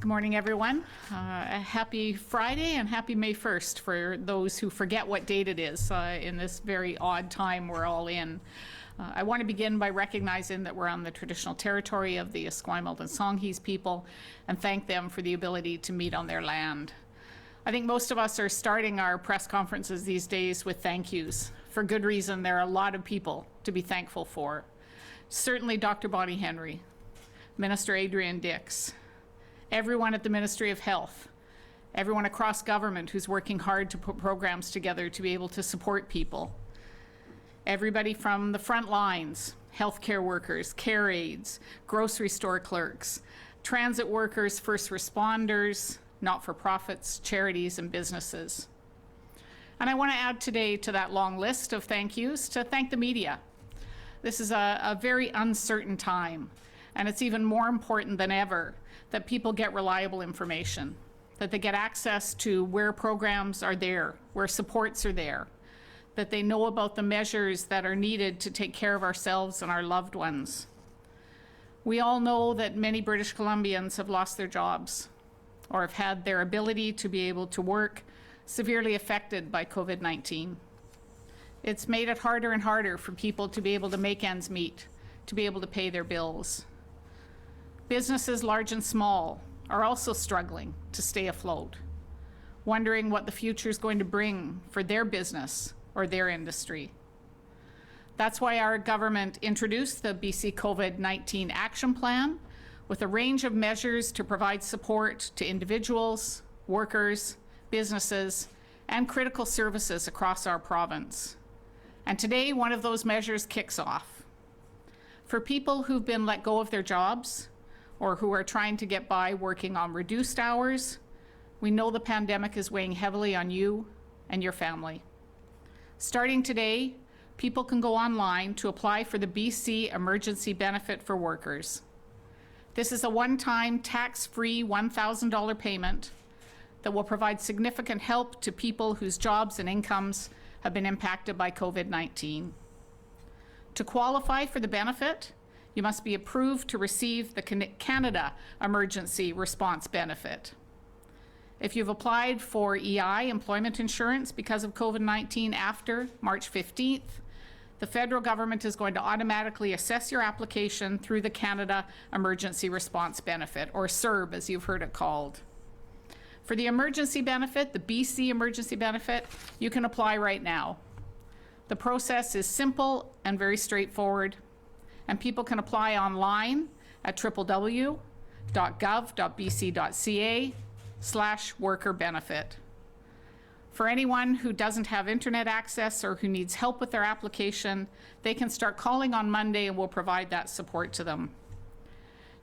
Good morning, everyone. A happy Friday and happy May 1st for those who forget what date it is in this very odd time we're all in. I want to begin by recognizing that we're on the traditional territory of the Esquimalt and Songhees people and thank them for the ability to meet on their land. I think most of us are starting our press conferences these days with thank yous. For good reason, there are a lot of people to be thankful for. Certainly Dr. Bonnie Henry, Minister Adrian Dix, everyone at the Ministry of Health, everyone across government who's working hard to put programs together to be able to support people. Everybody from the front lines, healthcare workers, care aides, grocery store clerks, transit workers, first responders, not-for-profits, charities, and businesses. And I want to add today to that long list of thank yous to thank the media. This is a very uncertain time, and it's even more important than ever that people get reliable information, that they get access to where programs are there, where supports are there, that they know about the measures that are needed to take care of ourselves and our loved ones. We all know that many British Columbians have lost their jobs or have had their ability to be able to work severely affected by COVID-19. It's made it harder and harder for people to be able to make ends meet, to be able to pay their bills. Businesses, large and small, are also struggling to stay afloat, wondering what the future is going to bring for their business or their industry. That's why our government introduced the BC COVID-19 Action Plan with a range of measures to provide support to individuals, workers, businesses, and critical services across our province. And today, one of those measures kicks off. For people who've been let go of their jobs, or who are trying to get by working on reduced hours, we know the pandemic is weighing heavily on you and your family. Starting today, people can go online to apply for the BC Emergency Benefit for Workers. This is a one-time tax-free $1,000 payment that will provide significant help to people whose jobs and incomes have been impacted by COVID-19. To qualify for the benefit, you must be approved to receive the Canada Emergency Response Benefit. If you've applied for EI, employment insurance, because of COVID-19 after March 15th, the federal government is going to automatically assess your application through the Canada Emergency Response Benefit, or CERB as you've heard it called. For the emergency benefit, the BC Emergency Benefit, you can apply right now. The process is simple and very straightforward, and people can apply online at www.gov.bc.ca/worker benefit. For anyone who doesn't have internet access or who needs help with their application, they can start calling on Monday and we'll provide that support to them.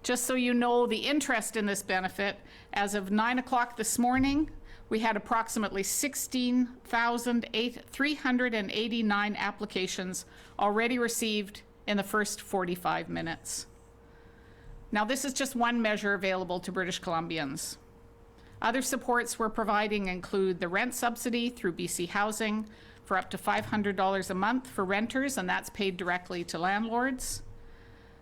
Just so you know the interest in this benefit, as of 9 o'clock this morning, we had approximately 16,389 applications already received in the first 45 minutes. Now, this is just one measure available to British Columbians. Other supports we're providing include the rent subsidy through BC Housing for up to $500 a month for renters, and that's paid directly to landlords.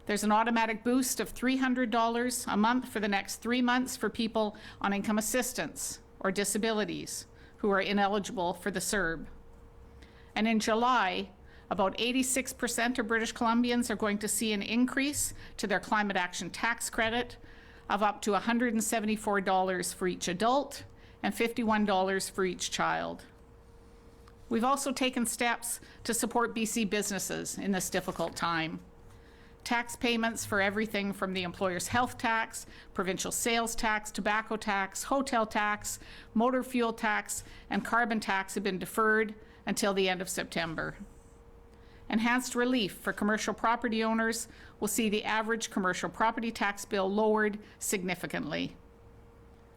There's an automatic boost of $300 a month for the next 3 months for people on income assistance or disabilities who are ineligible for the CERB. And in July, about 86% of British Columbians are going to see an increase to their climate action tax credit of up to $174 for each adult and $51 for each child. We've also taken steps to support BC businesses in this difficult time. Tax payments for everything from the employer's health tax, provincial sales tax, tobacco tax, hotel tax, motor fuel tax, and carbon tax have been deferred until the end of September. Enhanced relief for commercial property owners will see the average commercial property tax bill lowered significantly.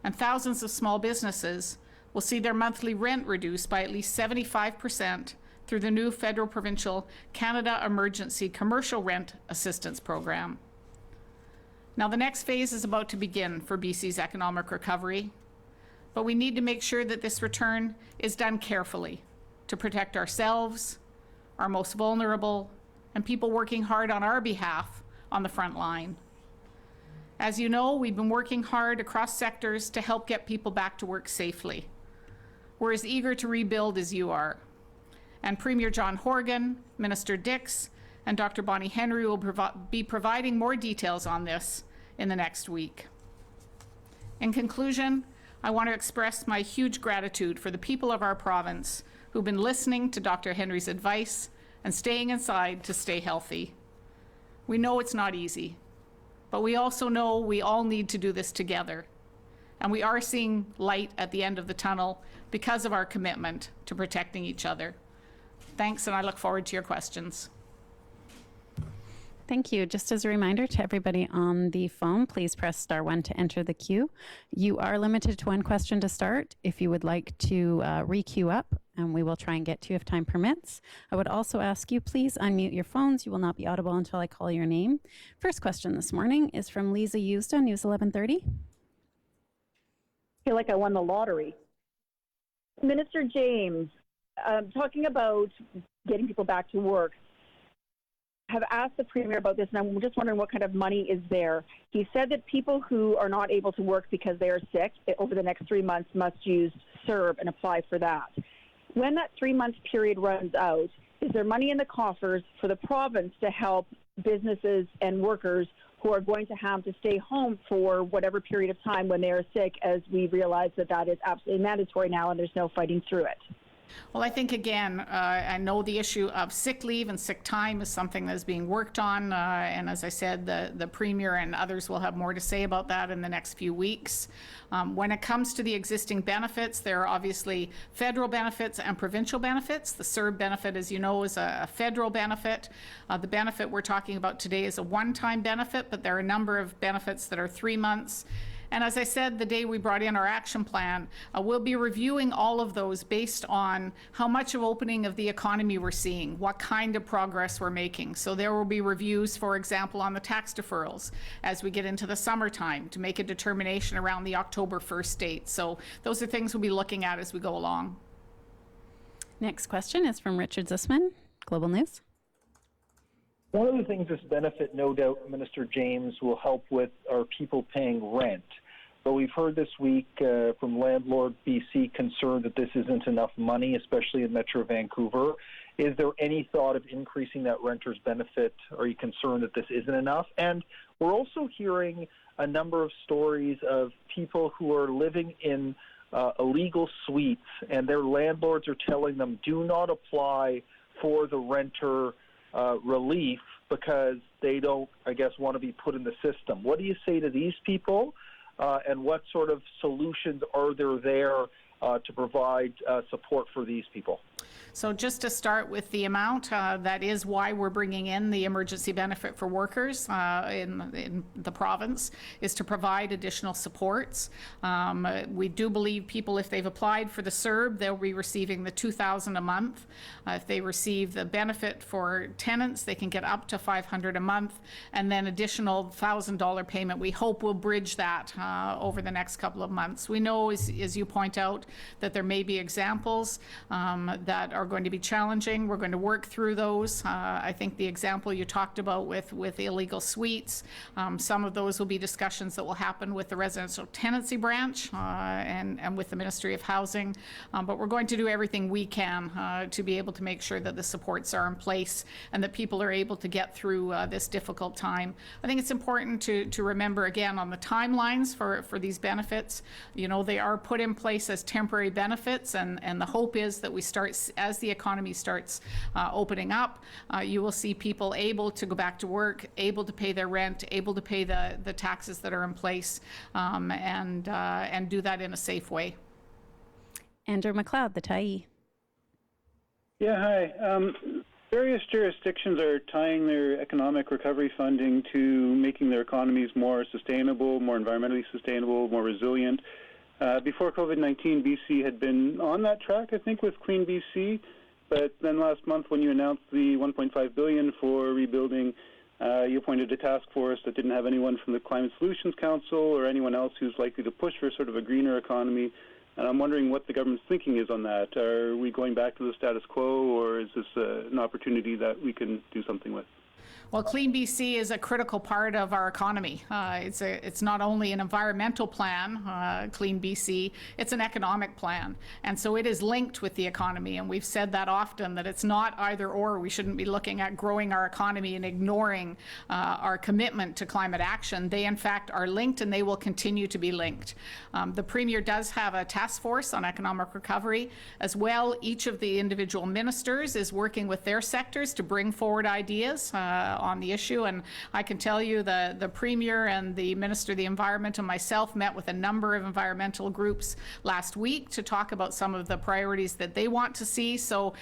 And thousands of small businesses will see their monthly rent reduced by at least 75% through the new federal provincial Canada Emergency Commercial Rent Assistance Program. Now, the next phase is about to begin for BC's economic recovery, but we need to make sure that this return is done carefully to protect ourselves, our most vulnerable, and people working hard on our behalf on the front line. As you know, we've been working hard across sectors to help get people back to work safely. We're as eager to rebuild as you are. And Premier John Horgan, Minister Dix, and Dr. Bonnie Henry will be providing more details on this in the next week. In conclusion, I want to express my huge gratitude for the people of our province who've been listening to Dr. Henry's advice and staying inside to stay healthy. We know it's not easy, but we also know we all need to do this together. And we are seeing light at the end of the tunnel because of our commitment to protecting each other. Thanks, and I look forward to your questions. Thank you. Just as a reminder to everybody on the phone, please press *1 to enter the queue. You are limited to one question to start. If you would like to re-queue up, and we will try and get to you if time permits. I would also ask you, please unmute your phones. You will not be audible until I call your name. First question this morning is from Lisa Euston, News 1130. I feel like I won the lottery. Minister James, talking about getting people back to work, have asked the Premier about this, and I'm just wondering what kind of money is there. He said that people who are not able to work because they are sick over the next 3 months must use CERB and apply for that. When that 3-month period runs out, is there money in the coffers for the province to help businesses and workers who are going to have to stay home for whatever period of time when they are sick, as we realize that that is absolutely mandatory now and there's no fighting through it? Well, I think, again, I know the issue of sick leave and sick time is something that is being worked on. And as I said, the Premier and others will have more to say about that in the next few weeks. When it comes to the existing benefits, there are obviously federal benefits and provincial benefits. The CERB benefit, as you know, is a federal benefit. The benefit we're talking about today is a one-time benefit, but there are a number of benefits that are 3 months. And as I said, the day we brought in our action plan, we'll be reviewing all of those based on how much of opening of the economy we're seeing, what kind of progress we're making. So there will be reviews, for example, on the tax deferrals as we get into the summertime to make a determination around the October 1st date. So those are things we'll be looking at as we go along. Next question is from Richard Zussman, Global News. One of the things this benefit, no doubt, Minister James, will help with are people paying rent. But we've heard this week from Landlord BC concerned that this isn't enough money, especially in Metro Vancouver. Is there any thought of increasing that renter's benefit? Are you concerned that this isn't enough? And we're also hearing a number of stories of people who are living in illegal suites, and their landlords are telling them, do not apply for the renter relief because they don't, I guess, want to be put in the system. What do you say to these people, and what sort of solutions are there to provide support for these people? So just to start with the amount, that is why we're bringing in the emergency benefit for workers in the province, is to provide additional supports. We do believe people, if they've applied for the CERB, they'll be receiving the $2,000 a month. If they receive the benefit for tenants, they can get up to $500 a month, and then additional $1,000 payment. We hope will bridge that over the next couple of months. We know, as you point out, that there may be examples that are going to be challenging. We're going to work through those. I think the example you talked about with illegal suites, some of those will be discussions that will happen with the residential tenancy branch and with the Ministry of Housing. But we're going to do everything we can to be able to make sure that the supports are in place and that people are able to get through this difficult time. I think it's important to remember, again, on the timelines for these benefits. You know, they are put in place as temporary benefits, and the hope is that we start, as the economy starts opening up, you will see people able to go back to work, able to pay their rent, able to pay the taxes that are in place, and do that in a safe way. Andrew McLeod, the Tyee. Yeah, hi. Various jurisdictions are tying their economic recovery funding to making their economies more sustainable, more environmentally sustainable, more resilient. Before COVID-19, BC had been on that track, I think, with Clean BC. But then last month, when you announced the $1.5 billion for rebuilding, you appointed a task force that didn't have anyone from the Climate Solutions Council or anyone else who's likely to push for sort of a greener economy. And I'm wondering what the government's thinking is on that. Are we going back to the status quo, or is this an opportunity that we can do something with? Well, Clean BC is a critical part of our economy. It's not only an environmental plan, Clean BC, it's an economic plan. And so it is linked with the economy. And we've said that often, that it's not either or. We shouldn't be looking at growing our economy and ignoring our commitment to climate action. They, in fact, are linked, and they will continue to be linked. The Premier does have a task force on economic recovery. As well, each of the individual ministers is working with their sectors to bring forward ideas on the issue, and I can tell you the Premier and the Minister of the Environment and myself met with a number of environmental groups last week to talk about some of the priorities that they want to see. So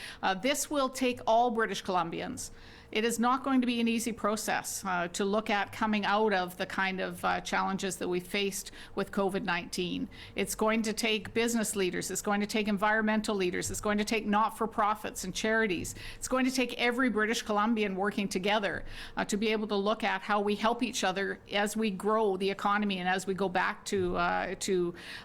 this will take all British Columbians. It is not going to be an easy process to look at coming out of the kind of challenges that we faced with COVID-19. It's going to take business leaders, it's going to take environmental leaders, it's going to take not-for-profits and charities. It's going to take every British Columbian working together to be able to look at how we help each other as we grow the economy and as we go back to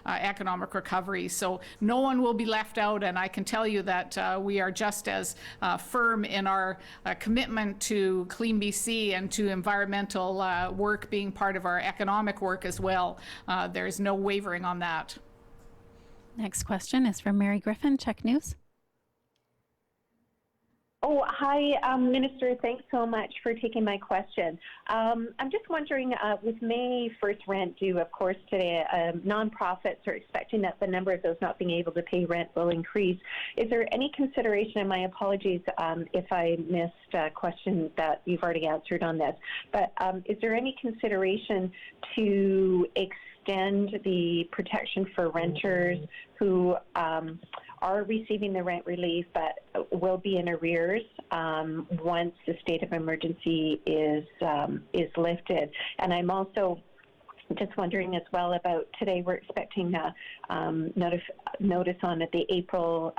economic recovery. So no one will be left out, and I can tell you that we are just as firm in our commitment to Clean BC and to environmental work being part of our economic work as well. There's no wavering on that. Next question is from Mary Griffin, Check News. Oh, hi, Minister. Thanks so much for taking my question. I'm just wondering, with May 1st rent due, of course, today, nonprofits are expecting that the number of those not being able to pay rent will increase. Is there any consideration, and my apologies if I missed a question that you've already answered on this, but is there any consideration to extend the protection for renters who are receiving the rent relief but will be in arrears once the state of emergency is lifted? And I'm also just wondering as well about today, we're expecting a notice on the April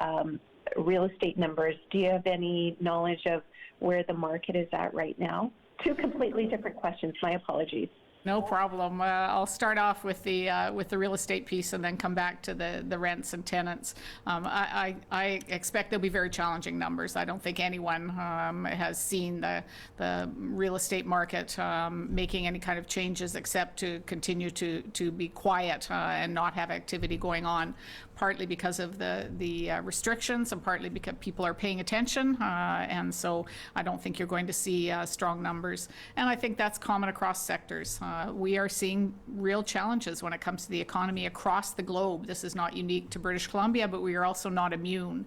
real estate numbers. Do you have any knowledge of where the market is at right now? Two completely different questions. My apologies. No problem. I'll start off with the real estate piece and then come back to the rents and tenants. I expect there'll be very challenging numbers. I don't think anyone has seen the real estate market making any kind of changes except to continue to be quiet and not have activity going on, partly because of the restrictions and partly because people are paying attention. And so I don't think you're going to see strong numbers. And I think that's common across sectors. We are seeing real challenges when it comes to the economy across the globe. This is not unique to British Columbia, but we are also not immune.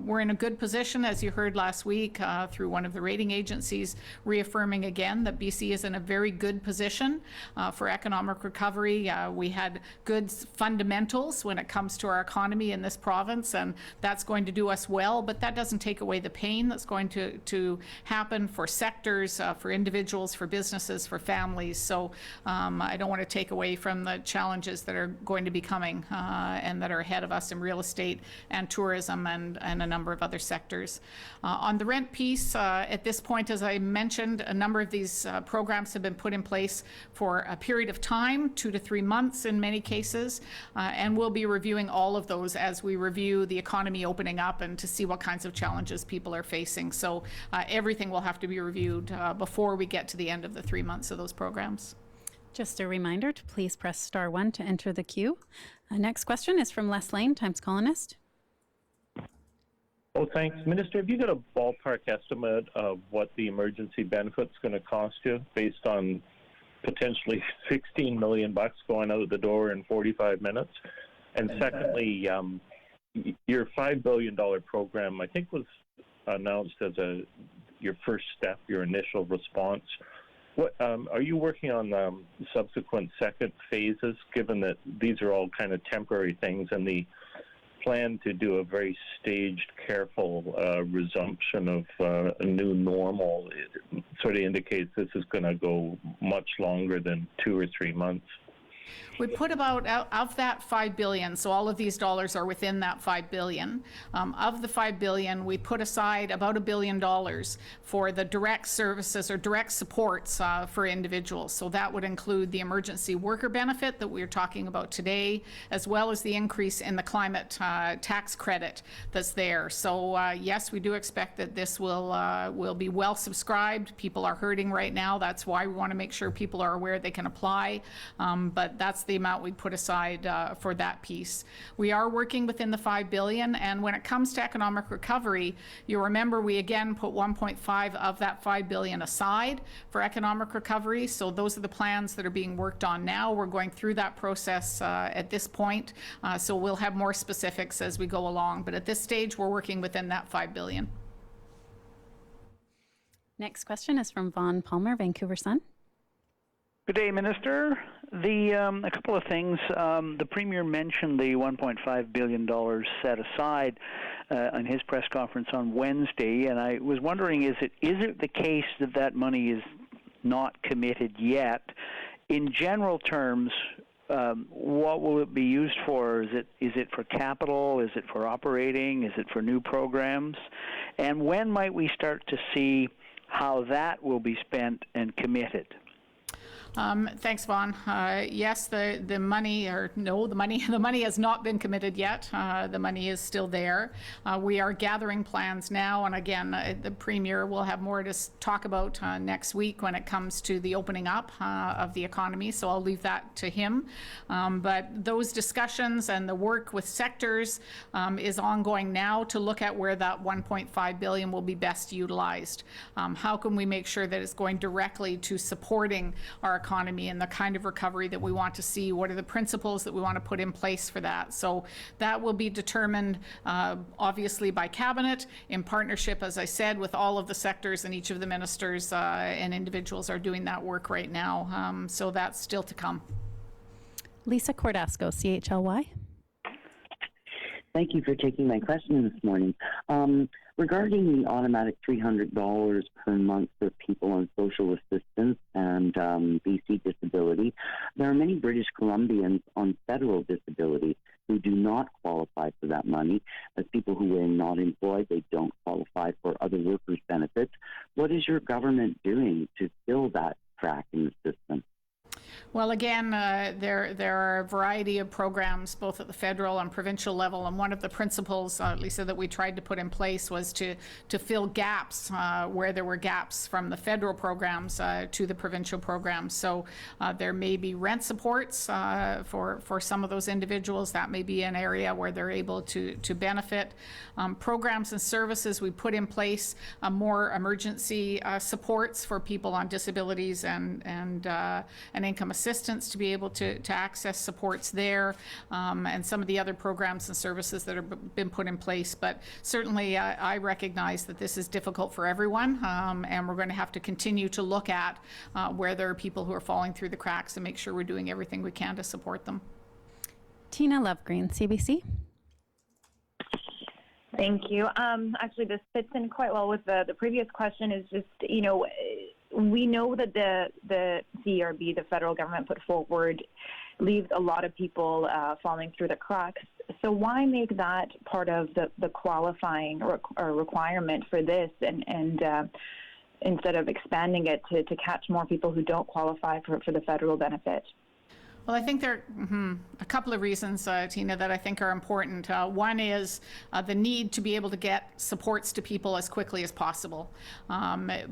We're in a good position, as you heard last week, through one of the rating agencies, reaffirming again that BC is in a very good position for economic recovery. We had good fundamentals when it comes to our economy in this province, and that's going to do us well, but that doesn't take away the pain that's going to happen for sectors, for individuals, for businesses, for families. So I don't want to take away from the challenges that are going to be coming and that are ahead of us in real estate and tourism and a number of other sectors. On the rent piece, at this point, as I mentioned, a number of these programs have been put in place for a period of time, 2 to 3 months in many cases, and we'll be reviewing all of those as we review the economy opening up and to see what kinds of challenges people are facing. So everything will have to be reviewed before we get to the end of the 3 months of those programs. Just a reminder to please press star 1 to enter the queue. Next question is from Les Lane, Times Colonist. Oh, thanks. Minister, have you got a ballpark estimate of what the emergency benefit's going to cost you based on potentially $16 million going out the door in 45 minutes? And secondly, your $5 billion program, I think, was announced as your first step, your initial response. What are you working on subsequent second phases, given that these are all kind of temporary things, and the plan to do a very staged, careful resumption of a new normal sort of indicates this is going to go much longer than 2 or 3 months? We put about, of that $5 billion, so all of these dollars are within that $5 billion. Of the $5 billion, we put aside about $1 billion for the direct services or direct supports for individuals. So that would include the emergency worker benefit that we're talking about today, as well as the increase in the climate tax credit that's there. So yes, we do expect that this will be well subscribed. People are hurting right now. That's why we want to make sure people are aware they can apply. But that's the amount we put aside for that piece. We are working within the $5 billion, and when it comes to economic recovery, you remember we again put 1.5 of that $5 billion aside for economic recovery. So those are the plans that are being worked on now. We're going through that process at this point, so we'll have more specifics as we go along. But at this stage, we're working within that $5 billion. Next question is from Vaughn Palmer, Vancouver Sun. Good day, Minister. A couple of things. The Premier mentioned the $1.5 billion set aside on his press conference on Wednesday, and I was wondering, is it the case that that money is not committed yet? In general terms, what will it be used for? Is it for capital? Is it for operating? Is it for new programs? And when might we start to see how that will be spent and committed? Thanks, Vaughn. Yes, the money has not been committed yet. The money is still there. We are gathering plans now, and again, the Premier will have more to talk about next week when it comes to the opening up of the economy, so I'll leave that to him. But those discussions and the work with sectors is ongoing now to look at where that $1.5 billion will be best utilized. How can we make sure that it's going directly to supporting our economy and the kind of recovery that we want to see? What are the principles that we want to put in place for that? So that will be determined obviously by Cabinet in partnership, as I said, with all of the sectors, and each of the ministers and individuals are doing that work right now. So that's still to come. Lisa Cordasco, CHLY. Thank you for taking my question this morning. Regarding the automatic $300 per month for people on social assistance and BC disability, there are many British Columbians on federal disability who do not qualify for that money. As people who are not employed, they don't qualify for other workers' benefits. What is your government doing to fill that crack in the system? Well, again, there are a variety of programs, both at the federal and provincial level, and one of the principles, Lisa, that we tried to put in place was to fill gaps where there were gaps from the federal programs to the provincial programs. So there may be rent supports for some of those individuals. That may be an area where they're able to benefit. Programs and services, we put in place more emergency supports for people on disabilities and income assistance to be able to access supports there, and some of the other programs and services that have been put in place. But certainly I recognize that this is difficult for everyone, and we're going to have to continue to look at where there are people who are falling through the cracks and make sure we're doing everything we can to support them. Tina Lovegreen, CBC. Thank you. Actually, this fits in quite well with the previous question. Is just, we know that the CERB, the federal government, put forward, leaves a lot of people falling through the cracks. So why make that part of the qualifying requirement for this, and instead of expanding it to catch more people who don't qualify for the federal benefit? Well, I think there are a couple of reasons, Tina, that I think are important. One is the need to be able to get supports to people as quickly as possible.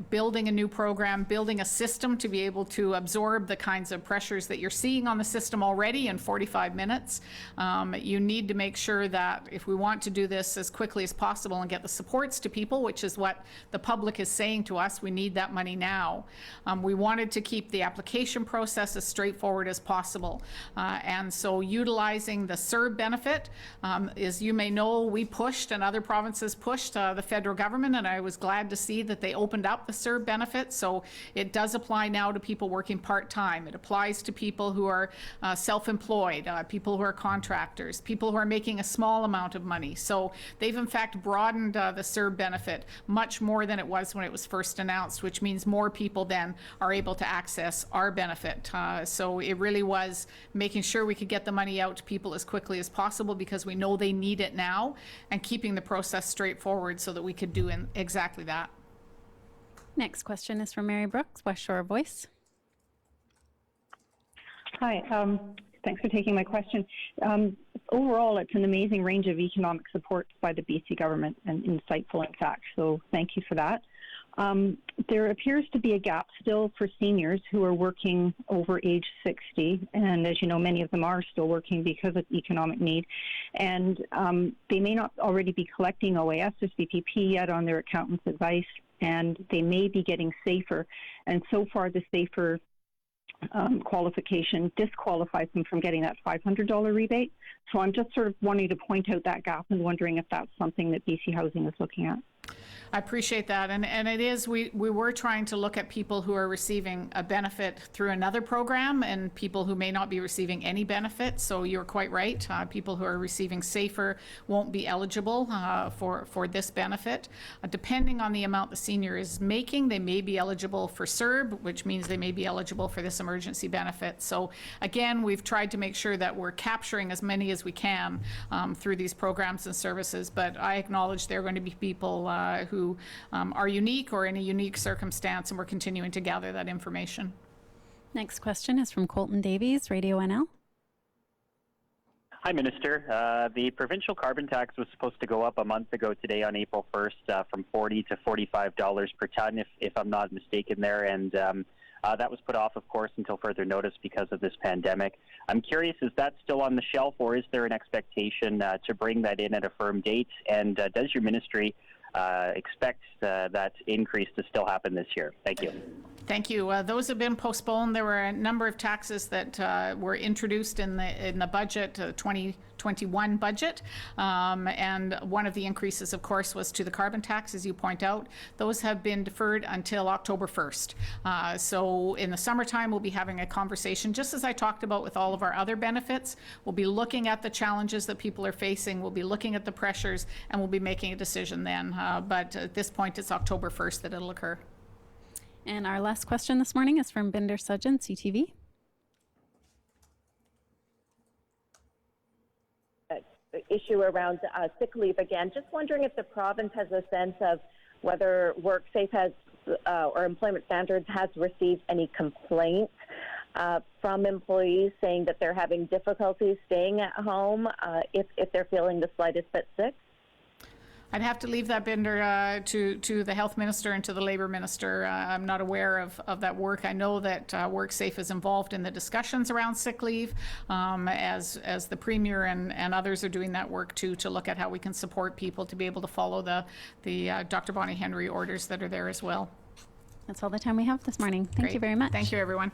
Building a new program, building a system to be able to absorb the kinds of pressures that you're seeing on the system already in 45 minutes. You need to make sure that if we want to do this as quickly as possible and get the supports to people, which is what the public is saying to us, we need that money now. We wanted to keep the application process as straightforward as possible. And so utilizing the CERB benefit, as you may know, we pushed and other provinces pushed the federal government, and I was glad to see that they opened up the CERB benefit. So it does apply now to people working part-time. It applies to people who are self-employed, people who are contractors, people who are making a small amount of money. So they've in fact broadened the CERB benefit much more than it was when it was first announced, which means more people then are able to access our benefit. So it really was was making sure we could get the money out to people as quickly as possible because we know they need it now, and keeping the process straightforward so that we could do exactly that. Next question is from Mary Brooks, West Shore Voice. Hi, thanks for taking my question. Overall, it's an amazing range of economic supports by the BC government, and insightful, in fact, so thank you for that. There appears to be a gap still for seniors who are working over age 60, and as you know, many of them are still working because of economic need, and they may not already be collecting OAS or CPP yet on their accountant's advice, and they may be getting SAFER, and so far the SAFER qualification disqualifies them from getting that $500 rebate. So I'm just sort of wanting to point out that gap and wondering if that's something that BC Housing is looking at. I appreciate that, and it is, we were trying to look at people who are receiving a benefit through another program and people who may not be receiving any benefit, so you're quite right. People who are receiving SAFER won't be eligible for this benefit. Depending on the amount the senior is making, they may be eligible for CERB, which means they may be eligible for this emergency benefit. So again, we've tried to make sure that we're capturing as many as we can through these programs and services, but I acknowledge there are going to be people who are unique or in a unique circumstance, and we're continuing to gather that information. Next question is from Colton Davies, Radio NL. Hi, Minister. The provincial carbon tax was supposed to go up a month ago today on April 1st from $40 to $45 per ton, if I'm not mistaken there, and that was put off, of course, until further notice because of this pandemic. I'm curious, is that still on the shelf, or is there an expectation to bring that in at a firm date? And does your ministry expect that increase to still happen this year? Thank you. Thank you. Those have been postponed. There were a number of taxes that were introduced in the budget, 2021 budget, and one of the increases, of course, was to the carbon tax, as you point out. Those have been deferred until October 1st. So in the summertime, we'll be having a conversation, just as I talked about with all of our other benefits. We'll be looking at the challenges that people are facing. We'll be looking at the pressures, and we'll be making a decision then. But at this point, it's October 1st that it'll occur. And our last question this morning is from Binder Sudjan, CTV. Issue around sick leave again. Just wondering if the province has a sense of whether WorkSafe has or Employment Standards has received any complaints from employees saying that they're having difficulties staying at home if they're feeling the slightest bit sick. I'd have to leave that, Binder, to the Health Minister and to the Labour Minister. I'm not aware of that work. I know that WorkSafe is involved in the discussions around sick leave, as the Premier and others are doing that work too, to look at how we can support people to be able to follow the Dr. Bonnie Henry orders that are there as well. That's all the time we have this morning. Thank you very much. Thank you, everyone.